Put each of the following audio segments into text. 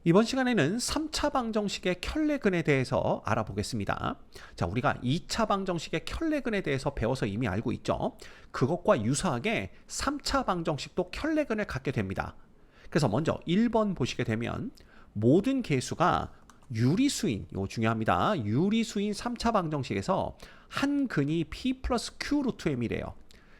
이번 시간에는 3차 방정식의 켤레근에 대해서 알아보겠습니다. 자, 우리가 2차 방정식의 켤레근에 대해서 배워서 이미 알고 있죠. 그것과 유사하게 3차 방정식도 켤레근을 갖게 됩니다. 그래서 먼저 1번 보시게 되면 모든 개수가 유리수인, 이거 중요합니다. 유리수인 3차 방정식에서 한 근이 p 플러스 q 루트 m이래요.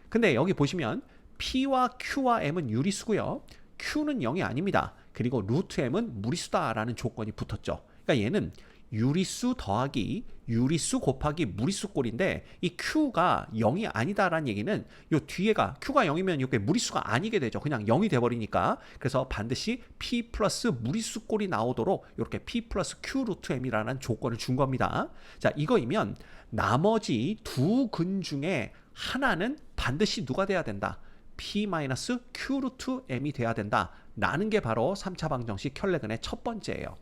근데 여기 보시면 p와 q와 m은 유리수고요. q는 0이 아닙니다. 그리고 루트 m은 무리수다라는 조건이 붙었죠. 그러니까 얘는 유리수 더하기 유리수 곱하기 무리수 꼴인데 이 q가 0이 아니다라는 얘기는 요 뒤에가 q가 0이면 이게 무리수가 아니게 되죠. 그냥 0이 돼버리니까. 그래서 반드시 p 플러스 무리수 꼴이 나오도록 이렇게 p 플러스 q 루트 m이라는 조건을 준 겁니다. 자, 이거이면 나머지 두 근 중에 하나는 반드시 누가 돼야 된다? p-q 루트 m이 돼야 된다 라는 게 바로 3차 방정식 켤레근의 첫 번째예요.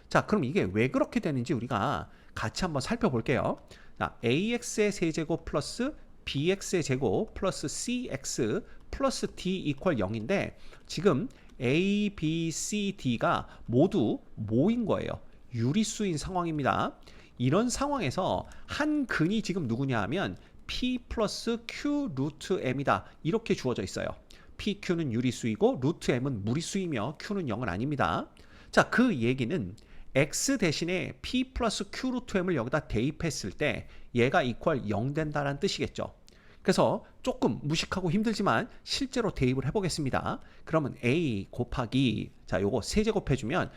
자, 그럼 이게 왜 그렇게 되는지 우리가 같이 한번 살펴볼게요. 자, ax의 세제곱 플러스 bx의 제곱 플러스 cx 플러스 d 이퀄 0인데 지금 a, b, c, d가 모두 모인 거예요. 유리수인 상황입니다. 이런 상황에서 한 근이 지금 누구냐 하면 p 플러스 q 루트 m이다 이렇게 주어져 있어요. pq는 유리수이고 루트 m은 무리수이며 q는 0은 아닙니다. 자, 그 얘기는 x 대신에 p 플러스 q 루트 m을 여기다 대입했을 때 얘가 이퀄 0 된다는 뜻이겠죠. 그래서 조금 무식하고 힘들지만 실제로 대입을 해보겠습니다. 그러면 a 곱하기 자 요거 세제곱해주면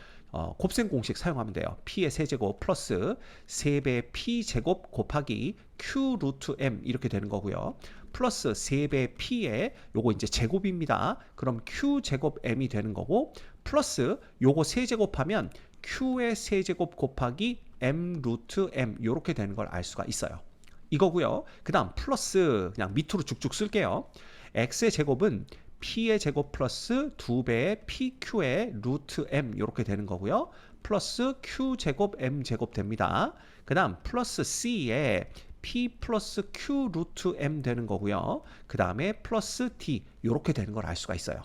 곱셈 공식 사용하면 돼요. p의 세제곱 플러스 3배 p제곱 곱하기 q 루트 m 이렇게 되는 거고요. 플러스 3배 p의 요거 이제 제곱입니다. 그럼 q 제곱 m이 되는 거고 플러스 요거 세제곱하면 q의 세제곱 곱하기 m 루트 m 이렇게 되는 걸 알 수가 있어요. 이거고요. 그 다음 플러스 그냥 밑으로 쭉쭉 쓸게요. x의 제곱은 p의 제곱 플러스 2배의 pq의 루트 m 이렇게 되는 거고요. 플러스 q 제곱 m 제곱 됩니다. 그 다음 플러스 c에 p 플러스 q 루트 m 되는 거고요. 그 다음에 플러스 d 이렇게 되는 걸 알 수가 있어요.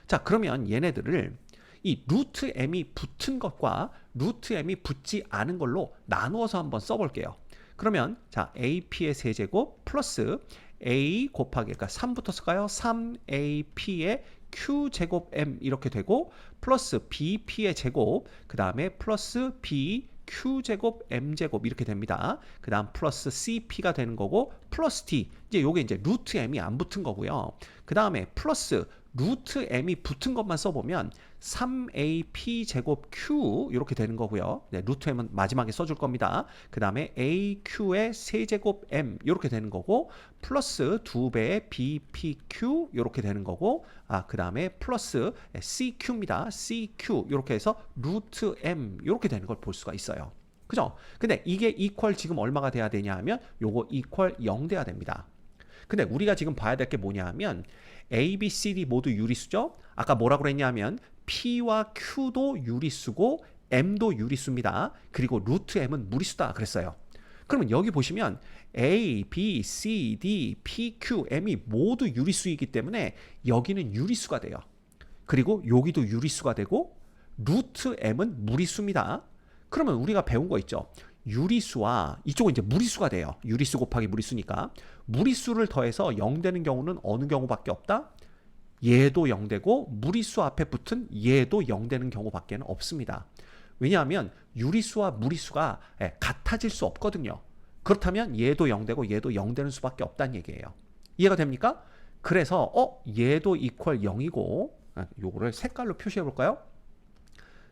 자, 그러면 얘네들을 이 루트 m이 붙은 것과 루트 m이 붙지 않은 걸로 나누어서 한번 써볼게요. 그러면 자 ap의 세제곱 플러스 a 곱하기 그러니까 3부터 쓸까요? 3ap의 q제곱 m 이렇게 되고 플러스 bp의 제곱 그 다음에 플러스 b q제곱 m제곱 이렇게 됩니다. 그 다음 플러스 cp가 되는 거고 플러스 d 이제 요게 이제 루트 m이 안 붙은 거고요. 그 다음에 플러스 루트 m이 붙은 것만 써보면 3ap 제곱 q 이렇게 되는 거고요. 네, 루트 m은 마지막에 써줄 겁니다. 그 다음에 aq의 세제곱 m 이렇게 되는 거고 플러스 2배의 bpq 이렇게 되는 거고 그 다음에 플러스 cq입니다. cq 이렇게 해서 루트 m 이렇게 되는 걸 볼 수가 있어요. 그죠? 근데 이게 이퀄 지금 얼마가 돼야 되냐 하면 요거 이퀄 0 돼야 됩니다. 근데 우리가 지금 봐야 될 게 뭐냐 하면 A, B, C, D 모두 유리수죠? 아까 뭐라고 그랬냐 하면 P와 Q도 유리수고 M도 유리수입니다. 그리고 루트 M은 무리수다 그랬어요. 그러면 여기 보시면 A, B, C, D, P, Q, M이 모두 유리수이기 때문에 여기는 유리수가 돼요. 그리고 여기도 유리수가 되고 루트 M은 무리수입니다. 그러면 우리가 배운 거 있죠? 유리수와 이쪽은 이제 무리수가 돼요. 유리수 곱하기 무리수니까. 무리수를 더해서 0 되는 경우는 어느 경우밖에 없다? 얘도 0 되고 무리수 앞에 붙은 얘도 0 되는 경우밖에 없습니다. 왜냐하면 유리수와 무리수가 같아질 수 없거든요. 그렇다면 얘도 0 되고 얘도 0 되는 수밖에 없다는 얘기예요. 이해가 됩니까? 그래서 얘도 이퀄 0이고 요거를 색깔로 표시해 볼까요?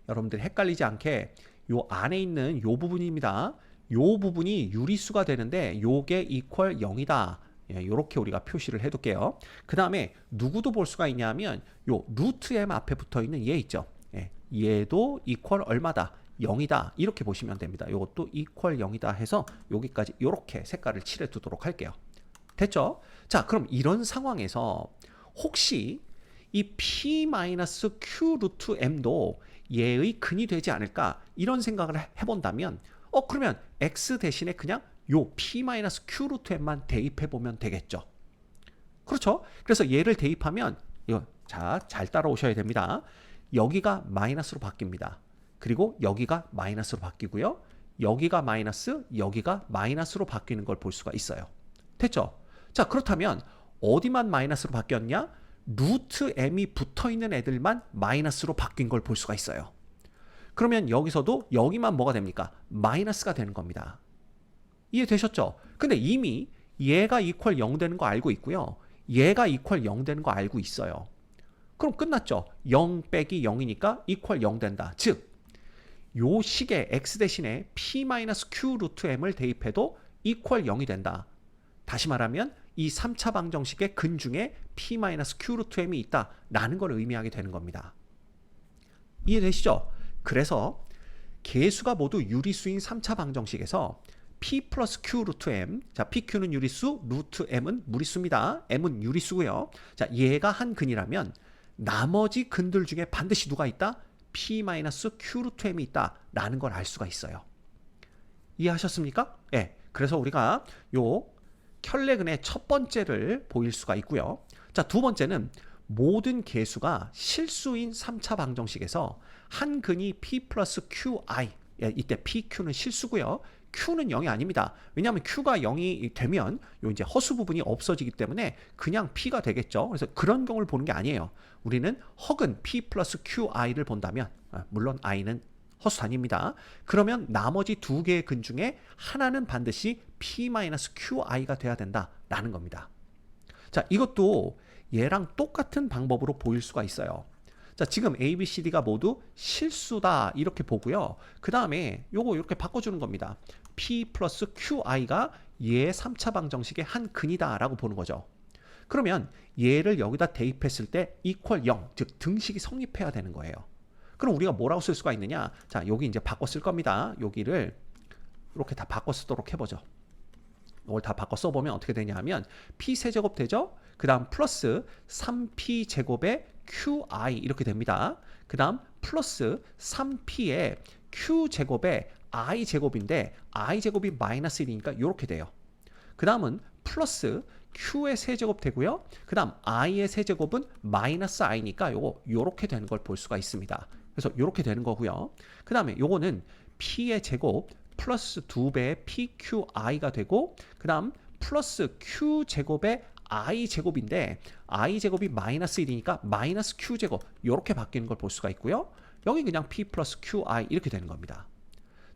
여러분들 헷갈리지 않게 요 안에 있는 요 부분입니다. 요 부분이 유리수가 되는데 요게 이퀄 0이다. 이렇게 우리가 표시를 해둘게요. 그 다음에 누구도 볼 수가 있냐면 요 루트 m 앞에 붙어 있는 얘 있죠. 얘도 이퀄 얼마다? 0이다. 이렇게 보시면 됩니다. 요것도 이퀄 0이다 해서 여기까지 이렇게 색깔을 칠해 두도록 할게요. 됐죠? 자, 그럼 이런 상황에서 혹시 이 p-q 루트 m도 얘의 근이 되지 않을까 이런 생각을 해본다면 그러면 x 대신에 그냥 요 p-q 루트 m만 대입해보면 되겠죠. 그렇죠? 그래서 얘를 대입하면 이거 자, 잘 따라오셔야 됩니다. 여기가 마이너스로 바뀝니다. 그리고 여기가 마이너스로 바뀌고요. 여기가 마이너스, 여기가 마이너스로 바뀌는 걸 볼 수가 있어요. 됐죠? 자, 그렇다면 어디만 마이너스로 바뀌었냐? 루트 m이 붙어있는 애들만 마이너스로 바뀐 걸 볼 수가 있어요. 그러면 여기서도 여기만 뭐가 됩니까? 마이너스가 되는 겁니다. 이해되셨죠? 근데 이미 얘가 이퀄 0 되는 거 알고 있고요. 얘가 이퀄 0 되는 거 알고 있어요. 그럼 끝났죠? 0 빼기 0이니까 이퀄 0 된다. 즉, 요 식에 x 대신에 p-q 루트 m을 대입해도 이퀄 0이 된다. 다시 말하면 이 3차 방정식의 근중에 p-q 루트 m이 있다라는 걸 의미하게 되는 겁니다. 이해되시죠? 그래서 계수가 모두 유리수인 3차 방정식에서 p 플러스 q 루트 m, 자 pq는 유리수, 루트 m은 무리수입니다. m은 유리수고요. 자, 얘가 한 근이라면 나머지 근들 중에 반드시 누가 있다? p-q 루트 m이 있다라는 걸 알 수가 있어요. 이해하셨습니까? 네. 그래서 우리가 요 켤레근의 첫 번째를 보일 수가 있고요. 자, 두 번째는 모든 계수가 실수인 3차 방정식에서 한 근이 p 플러스 qi, 이때 pq는 실수고요. q는 0이 아닙니다. 왜냐하면 q가 0이 되면 요 이제 허수 부분이 없어지기 때문에 그냥 p가 되겠죠. 그래서 그런 경우를 보는 게 아니에요. 우리는 허근 p 플러스 qi를 본다면, 물론 i는 허수 단위입니다. 그러면 나머지 두 개의 근 중에 하나는 반드시 p-qi가 돼야 된다라는 겁니다. 자, 이것도 얘랑 똑같은 방법으로 보일 수가 있어요. 자, 지금 A, B, C, D가 모두 실수다 이렇게 보고요. 그 다음에 요거 이렇게 바꿔주는 겁니다. P 플러스 QI가 얘의 3차 방정식의 한 근이다 라고 보는 거죠. 그러면 얘를 여기다 대입했을 때 equal 0, 즉 등식이 성립해야 되는 거예요. 그럼 우리가 뭐라고 쓸 수가 있느냐? 자, 여기 이제 바꿔 쓸 겁니다. 여기를 이렇게 다 바꿔 쓰도록 해보죠. 이걸 다 바꿔 써보면 어떻게 되냐 하면 P세제곱 되죠? 그 다음 플러스 3P제곱에 QI 이렇게 됩니다. 그 다음 플러스 3P에 Q제곱에 I제곱인데 I제곱이 마이너스 1이니까 이렇게 돼요. 그 다음은 플러스 Q의 세제곱 되고요. 그 다음 I의 세제곱은 마이너스 I니까 요렇게 되는 걸 볼 수가 있습니다. 그래서 요렇게 되는 거고요. 그 다음에 요거는 P의 제곱 플러스 2배의 PQI가 되고 그 다음 플러스 Q제곱의 I제곱인데 I제곱이 마이너스 1이니까 마이너스 Q제곱 요렇게 바뀌는 걸 볼 수가 있고요. 여기 그냥 P 플러스 QI 이렇게 되는 겁니다.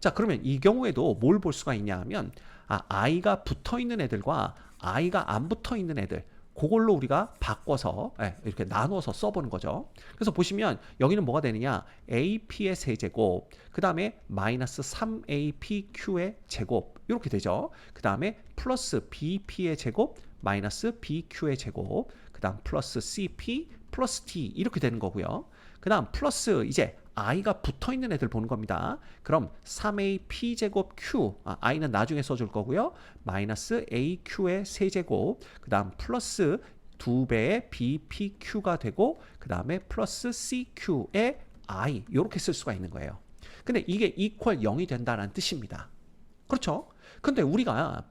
자, 그러면 이 경우에도 뭘 볼 수가 있냐 하면 I가 붙어있는 애들과 I가 안 붙어있는 애들 그걸로 우리가 바꿔서 이렇게 나눠서 써보는 거죠. 그래서 보시면 여기는 뭐가 되느냐? AP의 세제곱, 그 다음에 마이너스 3APQ의 제곱 이렇게 되죠. 그 다음에 플러스 BP의 제곱, 마이너스 BQ의 제곱, 그 다음 플러스 CP, 플러스 T 이렇게 되는 거고요. 그 다음 플러스 이제 i가 붙어있는 애들 보는 겁니다. 그럼 3ap제곱 q, i는 나중에 써줄 거고요. 마이너스 aq의 세제곱, 그 다음 플러스 2배의 bpq가 되고 그 다음에 플러스 cq의 i 이렇게 쓸 수가 있는 거예요. 근데 이게 equal 0이 된다는 뜻입니다. 그렇죠? 근데 우리가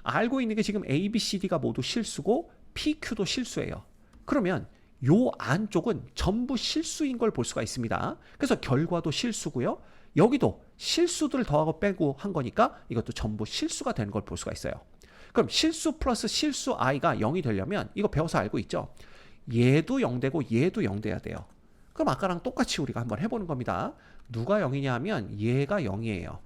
알고 있는 게 지금 a, b, c, d가 모두 실수고 pq도 실수예요. 그러면 요 안쪽은 전부 실수인 걸 볼 수가 있습니다. 그래서 결과도 실수고요. 여기도 실수들을 더하고 빼고 한 거니까 이것도 전부 실수가 되는 걸 볼 수가 있어요. 그럼 실수 플러스 실수 i가 0이 되려면 이거 배워서 알고 있죠? 얘도 0 되고 얘도 0 돼야 돼요. 그럼 아까랑 똑같이 우리가 한번 해보는 겁니다. 누가 0이냐 하면 얘가 0이에요.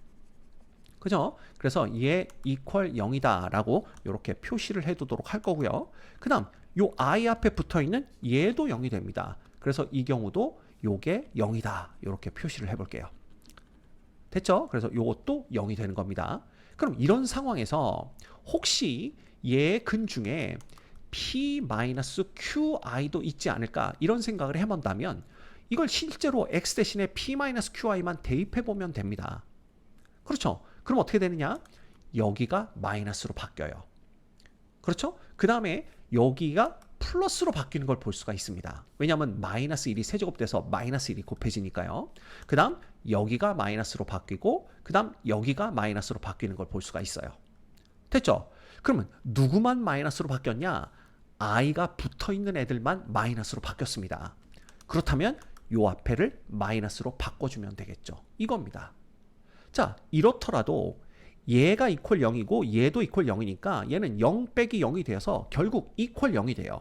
그죠? 그래서 얘 equal 0이다 라고 이렇게 표시를 해두도록 할 거고요. 그 다음 요 i 앞에 붙어있는 얘도 0이 됩니다. 그래서 이 경우도 요게 0이다 이렇게 표시를 해볼게요. 됐죠? 그래서 요것도 0이 되는 겁니다. 그럼 이런 상황에서 혹시 얘 근 중에 p-qi도 있지 않을까 이런 생각을 해본다면 이걸 실제로 x 대신에 p-qi만 대입해보면 됩니다. 그렇죠? 그럼 어떻게 되느냐? 여기가 마이너스로 바뀌어요. 그렇죠? 그 다음에 여기가 플러스로 바뀌는 걸 볼 수가 있습니다. 왜냐하면 마이너스 1이 세제곱돼서 마이너스 1이 곱해지니까요. 그 다음 여기가 마이너스로 바뀌고 그 다음 여기가 마이너스로 바뀌는 걸 볼 수가 있어요. 됐죠? 그러면 누구만 마이너스로 바뀌었냐? i가 붙어있는 애들만 마이너스로 바뀌었습니다. 그렇다면 요 앞에를 마이너스로 바꿔주면 되겠죠. 이겁니다. 자, 이렇더라도 얘가 이퀄 0이고 얘도 이퀄 0이니까 얘는 0 빼기 0이 되어서 결국 이퀄 0이 돼요.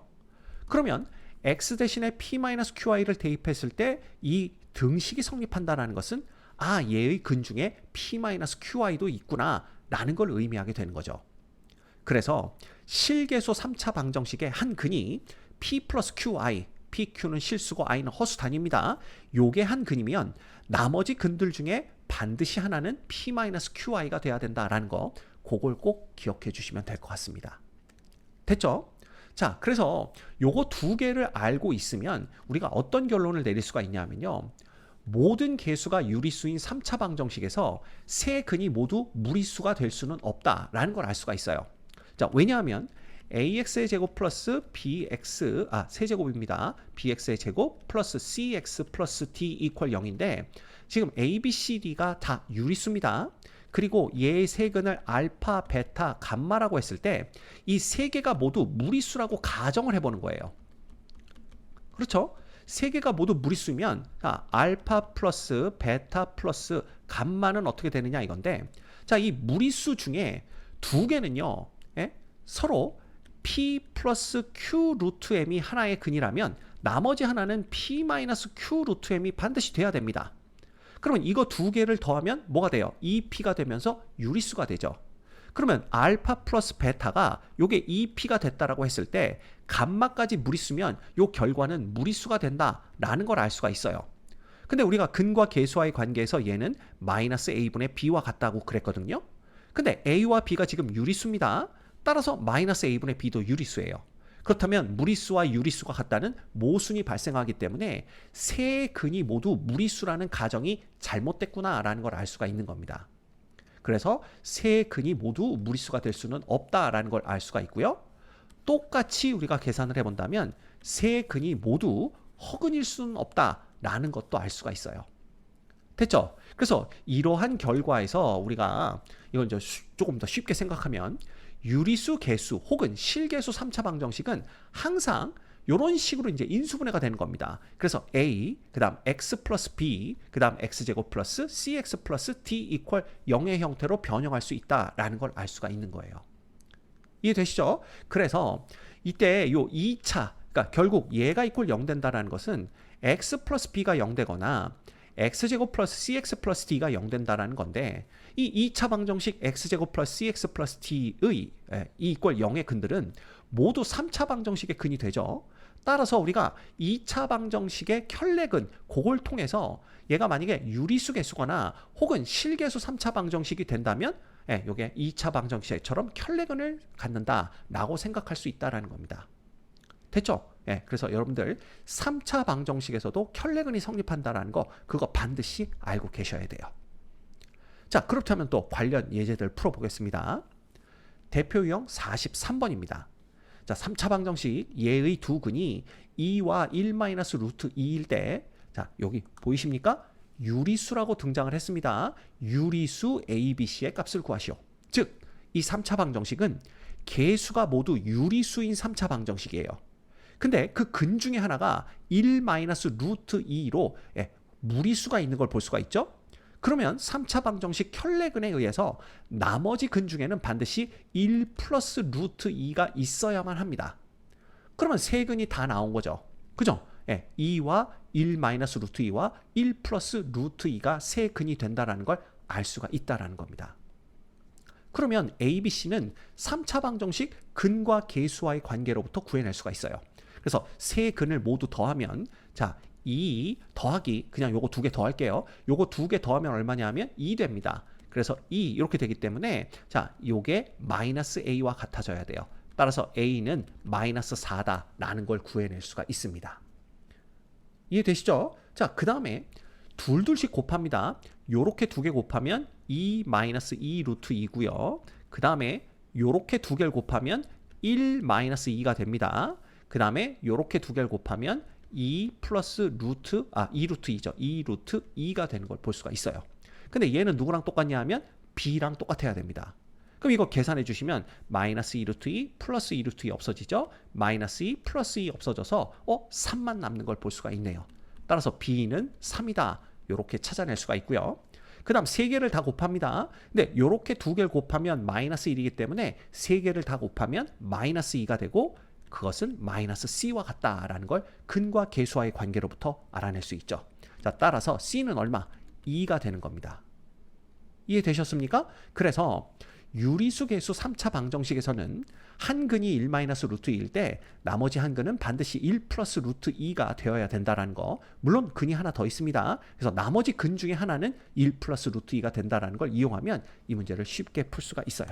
그러면 x 대신에 p-qi를 대입했을 때 이 등식이 성립한다는 것은 얘의 근중에 p-qi도 있구나 라는 걸 의미하게 되는 거죠. 그래서 실계수 3차 방정식의 한 근이 p 플러스 qi, pq는 실수고 i는 허수 단위입니다. 요게 한 근이면 나머지 근들 중에 반드시 하나는 p-qi가 돼야 된다라는 거, 그걸 꼭 기억해 주시면 될 것 같습니다. 됐죠? 자, 그래서 요거 두 개를 알고 있으면 우리가 어떤 결론을 내릴 수가 있냐면요. 모든 계수가 유리수인 3차 방정식에서 세 근이 모두 무리수가 될 수는 없다라는 걸 알 수가 있어요. 자, 왜냐하면 ax의 제곱 플러스 bx, 세제곱입니다. bx의 제곱 플러스 cx 플러스 d 이퀄 0인데 지금 a, b, c, d가 다 유리수입니다. 그리고 얘의 세 근을 알파, 베타, 감마라고 했을 때 이 세 개가 모두 무리수라고 가정을 해보는 거예요. 그렇죠? 세 개가 모두 무리수면 알파 플러스 베타 플러스 감마는 어떻게 되느냐 이건데, 자, 이 무리수 중에 두 개는요, 서로 p 플러스 q 루트 m이 하나의 근이라면 나머지 하나는 p 마이너스 q 루트 m이 반드시 돼야 됩니다. 그러면 이거 두 개를 더하면 뭐가 돼요? 2p가 되면서 유리수가 되죠. 그러면 알파 플러스 베타가 요게 2p가 됐다라고 했을 때 감마까지 무리수면 요 결과는 무리수가 된다라는 걸 알 수가 있어요. 근데 우리가 근과 계수와의 관계에서 얘는 마이너스 a분의 b와 같다고 그랬거든요. 근데 a와 b가 지금 유리수입니다. 따라서 마이너스 a분의 b도 유리수예요. 그렇다면 무리수와 유리수가 같다는 모순이 발생하기 때문에 세 근이 모두 무리수라는 가정이 잘못됐구나라는 걸 알 수가 있는 겁니다. 그래서 세 근이 모두 무리수가 될 수는 없다라는 걸 알 수가 있고요. 똑같이 우리가 계산을 해본다면 세 근이 모두 허근일 수는 없다라는 것도 알 수가 있어요. 됐죠? 그래서 이러한 결과에서 우리가 이걸 이제 조금 더 쉽게 생각하면 유리수, 계수 혹은 실계수 3차 방정식은 항상 이런 식으로 이제 인수분해가 되는 겁니다. 그래서 a, 그 다음 x 플러스 b, 그 다음 x제곱 플러스 cx 플러스 d 이퀄 0의 형태로 변형할 수 있다라는 걸 알 수가 있는 거예요. 이해되시죠? 그래서 이때 요 2차, 그러니까 결국 얘가 이퀄 0 된다라는 것은 x 플러스 b가 0 되거나 x제곱 플러스 cx 플러스 d가 0 된다라는 건데, 이 2차 방정식 x제곱 플러스 cx 플러스 d의 이 이퀄 0의 근들은 모두 3차 방정식의 근이 되죠. 따라서 우리가 2차 방정식의 켤레근, 그걸 통해서 얘가 만약에 유리수 계수거나 혹은 실계수 3차 방정식이 된다면 이게 2차 방정식처럼 켤레근을 갖는다라고 생각할 수 있다는 겁니다. 됐죠? 그래서 여러분들 3차 방정식에서도 켤레근이 성립한다는 거, 그거 반드시 알고 계셔야 돼요. 자, 그렇다면 또 관련 예제들 풀어보겠습니다. 대표 유형 43번입니다. 자, 3차 방정식 얘의 두 근이 2와 1-루트 2일 때, 자, 여기 보이십니까? 유리수라고 등장을 했습니다. 유리수 A, B, C의 값을 구하시오. 즉, 이 3차 방정식은 계수가 모두 유리수인 3차 방정식이에요. 근데 그 근 중에 하나가 1-루트 2로 무리수가 있는 걸 볼 수가 있죠? 그러면 3차 방정식 켤레근에 의해서 나머지 근 중에는 반드시 1 플러스 루트 2가 있어야만 합니다. 그러면 세 근이 다 나온 거죠. 그죠? 2와 1 마이너스 루트 2와 1 플러스 루트 2가 세 근이 된다는 걸 알 수가 있다는 겁니다. 그러면 A, B, C는 3차 방정식 근과 계수와의 관계로부터 구해낼 수가 있어요. 그래서 세 근을 모두 더하면, 자, 2 더하기, 그냥 요거 두 개 더할게요. 요거 두 개 더하면 얼마냐 하면 2 됩니다. 그래서 2 이렇게 되기 때문에, 자, 요게 마이너스 A와 같아져야 돼요. 따라서 A는 마이너스 4다라는 걸 구해낼 수가 있습니다. 이해되시죠? 자, 그 다음에 둘씩 곱합니다. 요렇게 두 개 곱하면 2 마이너스 2 루트 2고요. 그 다음에 요렇게 두 개를 곱하면 1 마이너스 2가 됩니다. 그 다음에 요렇게 두 개를 곱하면 2 플러스 루트, 2 루트 2죠. 2 루트 2가 되는 걸 볼 수가 있어요. 근데 얘는 누구랑 똑같냐 하면 B랑 똑같아야 됩니다. 그럼 이거 계산해 주시면 마이너스 2 루트 2 플러스 2 루트 2 없어지죠. 마이너스 2 플러스 2 없어져서 3만 남는 걸 볼 수가 있네요. 따라서 b는 3이다. 이렇게 찾아낼 수가 있고요. 그 다음 3개를 다 곱합니다. 근데 이렇게 2개를 곱하면 마이너스 1이기 때문에 3개를 다 곱하면 마이너스 2가 되고 그것은 마이너스 c와 같다라는 걸 근과 계수와의 관계로부터 알아낼 수 있죠. 자, 따라서 c는 얼마? 2가 되는 겁니다. 이해되셨습니까? 그래서 유리수 계수 3차 방정식에서는 한 근이 1 마이너스 루트 2일 때 나머지 한 근은 반드시 1 플러스 루트 2가 되어야 된다는 거. 물론 근이 하나 더 있습니다. 그래서 나머지 근 중에 하나는 1 플러스 루트 2가 된다는 걸 이용하면 이 문제를 쉽게 풀 수가 있어요.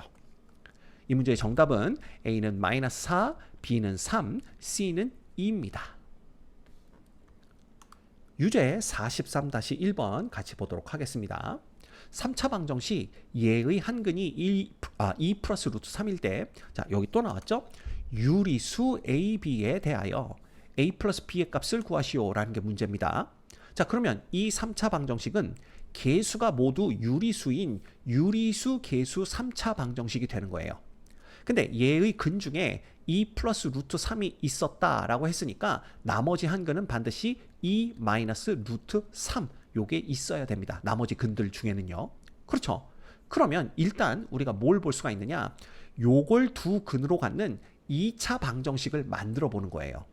이 문제의 정답은 A는 마이너스 4, B는 3, C는 2입니다. 유제 43-1번 같이 보도록 하겠습니다. 3차 방정식 예의 한 근이 2 플러스 루트 3일 때, 자, 여기 또 나왔죠? 유리수 A, B에 대하여 A 플러스 B의 값을 구하시오라는 게 문제입니다. 자, 그러면 이 3차 방정식은 계수가 모두 유리수인 유리수 계수 3차 방정식이 되는 거예요. 근데 얘의 근 중에 2 플러스 루트 3이 있었다라고 했으니까 나머지 한 근은 반드시 2 마이너스 루트 3 요게 있어야 됩니다. 나머지 근들 중에는요. 그렇죠. 그러면 일단 우리가 뭘 볼 수가 있느냐? 요걸 두 근으로 갖는 2차 방정식을 만들어 보는 거예요.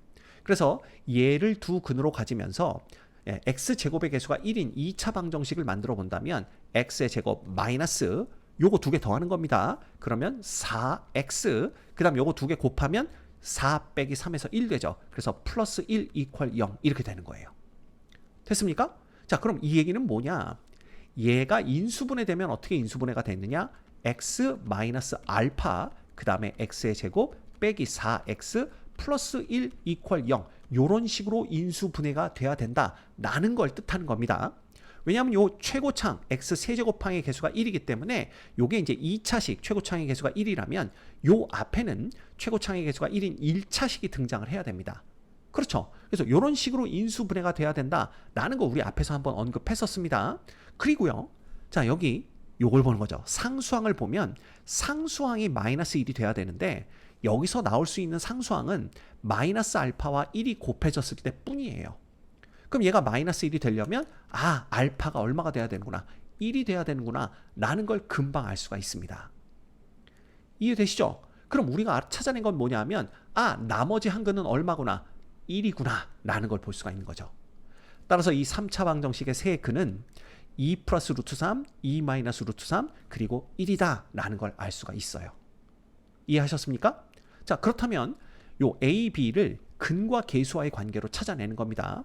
그래서 얘를 두 근으로 가지면서 x제곱의 개수가 1인 2차 방정식을 만들어 본다면 x의 제곱 마이너스 요거 두 개 더하는 겁니다. 그러면 4x 그 다음 요거 두 개 곱하면 4 빼기 3에서 1 되죠. 그래서 플러스 1 이퀄 0 이렇게 되는 거예요. 됐습니까? 자, 그럼 이 얘기는 뭐냐? 얘가 인수분해 되면 어떻게 인수분해가 됐느냐? x 마이너스 알파 그 다음에 x의 제곱 빼기 4x 플러스 1 이퀄 0 요런 식으로 인수분해가 돼야 된다라는 걸 뜻하는 겁니다. 왜냐하면 요 최고창 x 세제곱항의 개수가 1이기 때문에 요게 이제 2차식 최고창의 개수가 1이라면 요 앞에는 최고창의 개수가 1인 1차식이 등장을 해야 됩니다. 그렇죠. 그래서 이런 식으로 인수분해가 돼야 된다라는 거 우리 앞에서 한번 언급했었습니다. 그리고요. 자, 여기 요걸 보는 거죠. 상수항을 보면 상수항이 마이너스 1이 돼야 되는데 여기서 나올 수 있는 상수항은 마이너스 알파와 1이 곱해졌을 때 뿐이에요. 그럼 얘가 마이너스 1이 되려면 알파가 얼마가 돼야 되는구나. 1이 돼야 되는구나 라는 걸 금방 알 수가 있습니다. 이해되시죠? 그럼 우리가 찾아낸 건 뭐냐면 나머지 한 근은 얼마구나. 1이구나 라는 걸 볼 수가 있는 거죠. 따라서 이 3차 방정식의 세 근은 2 플러스 루트 3, 2 마이너스 루트 3 그리고 1이다 라는 걸 알 수가 있어요. 이해하셨습니까? 자, 그렇다면 요 A, B를 근과 계수와의 관계로 찾아내는 겁니다.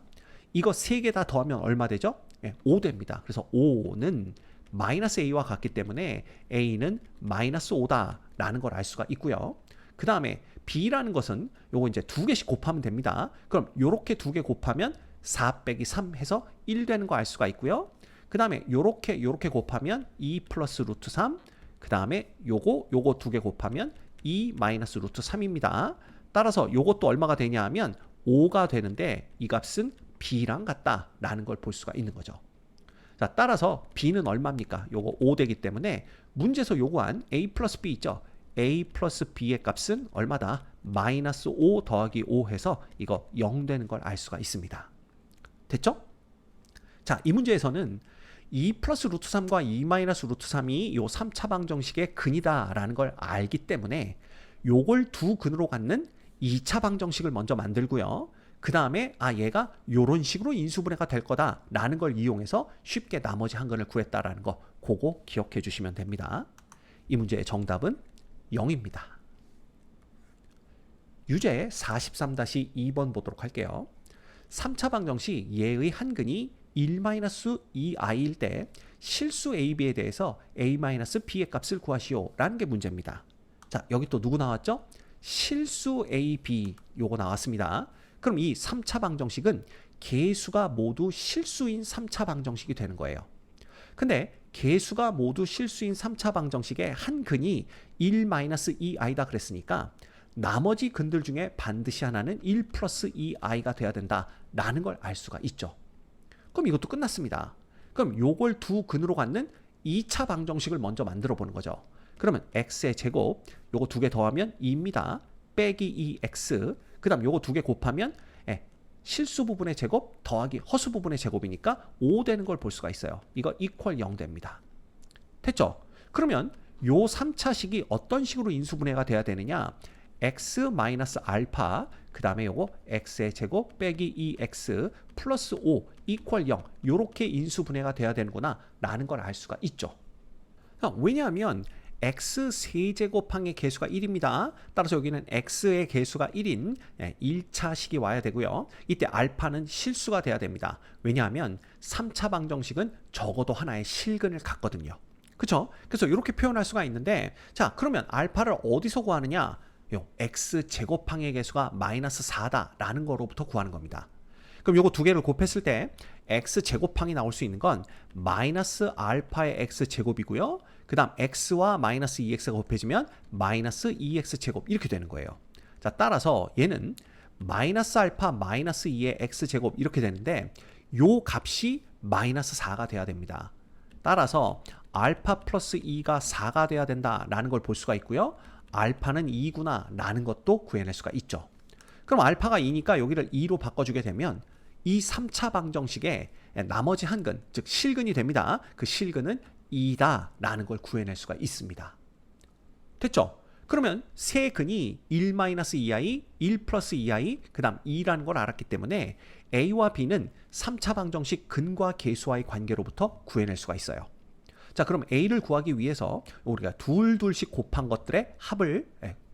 이거 세 개 다 더하면 얼마 되죠? 5 됩니다. 그래서 5는 마이너스 A와 같기 때문에 A는 마이너스 5다 라는 걸 알 수가 있고요. 그 다음에 B라는 것은 요거 이제 두 개씩 곱하면 됩니다. 그럼 요렇게 두 개 곱하면 4 빼기 3 해서 1 되는 거 알 수가 있고요. 그 다음에 요렇게 곱하면 2 플러스 루트 3 그 다음에 요거 두 개 곱하면 2 마이너스 루트 3입니다. 따라서 요것도 얼마가 되냐 하면 5가 되는데 이 값은 B랑 같다라는 걸 볼 수가 있는 거죠. 자, 따라서 B는 얼마입니까? 요거 5 되기 때문에 문제에서 요구한 A 플러스 B 있죠? A 플러스 B의 값은 얼마다? 마이너스 5 더하기 5 해서 이거 0 되는 걸 알 수가 있습니다. 됐죠? 자, 이 문제에서는 2 플러스 루트 3과 2 마이너스 루트 3이 요 3차 방정식의 근이다라는 걸 알기 때문에 요걸 두 근으로 갖는 2차 방정식을 먼저 만들고요. 그 다음에 얘가 요런 식으로 인수분해가 될 거다라는 걸 이용해서 쉽게 나머지 한 근을 구했다라는 거 그거 기억해 주시면 됩니다. 이 문제의 정답은 0입니다. 유제 43-2번 보도록 할게요. 3차 방정식 얘의 한 근이 1-2i일 때 실수 AB에 대해서 A-B의 값을 구하시오 라는 게 문제입니다. 자, 여기 또 누구 나왔죠? 실수 AB 요거 나왔습니다. 그럼 이 3차 방정식은 계수가 모두 실수인 3차 방정식이 되는 거예요. 근데 계수가 모두 실수인 3차 방정식의 한 근이 1-2i다 그랬으니까 나머지 근들 중에 반드시 하나는 1 플러스 2i가 돼야 된다라는 걸 알 수가 있죠. 그럼 이것도 끝났습니다. 그럼 요걸 두 근으로 갖는 2차 방정식을 먼저 만들어 보는 거죠. 그러면 x의 제곱 요거 두 개 더하면 2입니다. 빼기 2x 그 다음 요거 두 개 곱하면 실수 부분의 제곱 더하기 허수 부분의 제곱이니까 5 되는 걸 볼 수가 있어요. 이거 이퀄 0 됩니다. 됐죠? 그러면 요 3차식이 어떤 식으로 인수분해가 돼야 되느냐? x 마이너스 알파 그 다음에 요거 x의 제곱 빼기 2x 플러스 5 이퀄 0 요렇게 인수분해가 돼야 되는구나 라는 걸 알 수가 있죠. 왜냐하면 x 세제곱항의 개수가 1입니다. 따라서 여기는 x의 개수가 1인 1차식이 와야 되고요. 이때 알파는 실수가 돼야 됩니다. 왜냐하면 3차 방정식은 적어도 하나의 실근을 갖거든요. 그렇죠? 그래서 이렇게 표현할 수가 있는데 자 그러면 알파를 어디서 구하느냐? 요 x 제곱항의 개수가 마이너스 4다라는 거로부터 구하는 겁니다. 그럼 요거 두 개를 곱했을 때 x 제곱항이 나올 수 있는 건 마이너스 알파의 x 제곱이고요. 그 다음 x와 마이너스 2x가 곱해지면 마이너스 2x 제곱 이렇게 되는 거예요. 자 따라서 얘는 마이너스 알파 마이너스 2의 x 제곱 이렇게 되는데 요 값이 마이너스 4가 돼야 됩니다. 따라서 알파 플러스 2가 4가 돼야 된다라는 걸 볼 수가 있고요. 알파는 2구나 라는 것도 구해낼 수가 있죠. 그럼 알파가 2니까 여기를 2로 바꿔주게 되면 이 3차 방정식의 나머지 한근, 즉 실근이 됩니다. 그 실근은 2다 라는 걸 구해낼 수가 있습니다. 됐죠? 그러면 세 근이 1-2i, 1 플러스 2i, 그 다음 2라는 걸 알았기 때문에 a와 b는 3차 방정식 근과 계수와의 관계로부터 구해낼 수가 있어요. 자 그럼 a를 구하기 위해서 우리가 둘씩 곱한 것들의 합을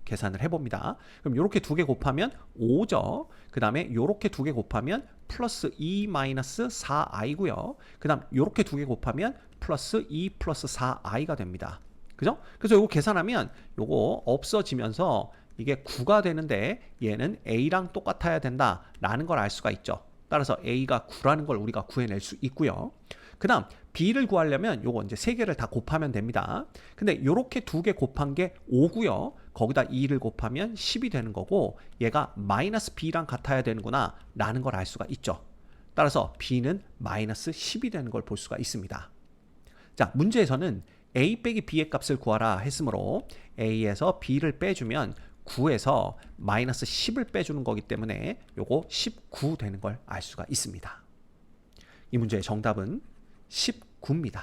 계산을 해봅니다. 그럼 이렇게 두 개 곱하면 5죠. 그 다음에 이렇게 두 개 곱하면 플러스 2 마이너스 4i고요. 그 다음 이렇게 두 개 곱하면 플러스 2 플러스 4i가 됩니다. 그죠? 그래서 이거 계산하면 이거 없어지면서 이게 9가 되는데 얘는 a랑 똑같아야 된다라는 걸 알 수가 있죠. 따라서 a가 9라는 걸 우리가 구해낼 수 있고요. 그 다음 b를 구하려면 요거 이제 세 개를 다 곱하면 됩니다. 근데 요렇게 두 개 곱한 게 5고요. 거기다 2를 곱하면 10이 되는 거고 얘가 마이너스 b랑 같아야 되는구나 라는 걸 알 수가 있죠. 따라서 b는 마이너스 10이 되는 걸 볼 수가 있습니다. 자 문제에서는 a 빼기 b의 값을 구하라 했으므로 a에서 b를 빼주면 9에서 마이너스 10을 빼주는 거기 때문에 요거 19 되는 걸 알 수가 있습니다. 이 문제의 정답은 19입니다.